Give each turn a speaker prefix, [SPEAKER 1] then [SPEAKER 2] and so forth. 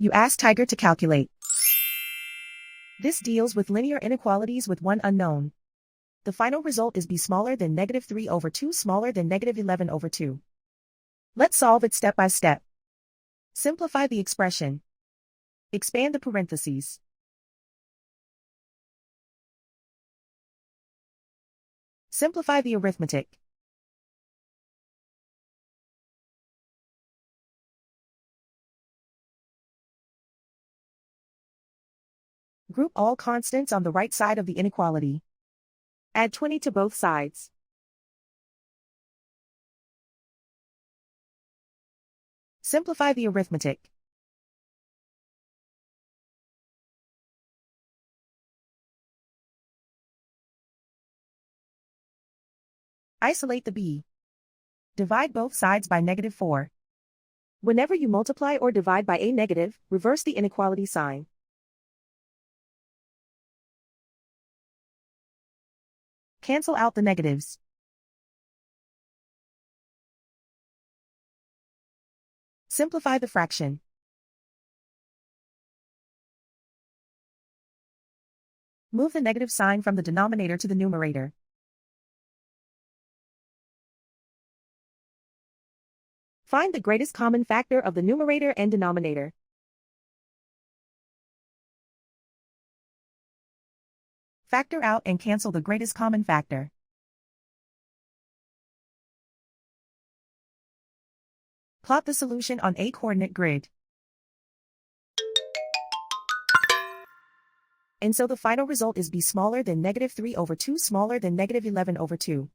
[SPEAKER 1] You ask Tiger to calculate. This deals with linear inequalities with one unknown. The final result is b smaller than -3/2 smaller than -11/2. Let's solve it step by step. Simplify the expression. Expand the parentheses. Simplify the arithmetic. Group all constants on the right side of the inequality. Add 20 to both sides. Simplify the arithmetic. Isolate the b. Divide both sides by -4. Whenever you multiply or divide by a negative, reverse the inequality sign. Cancel out the negatives. Simplify the fraction. Move the negative sign from the denominator to the numerator. Find the greatest common factor of the numerator and denominator. Factor out and cancel the greatest common factor. Plot the solution on a coordinate grid. And so the final result is b smaller than -3/2 smaller than -11/2.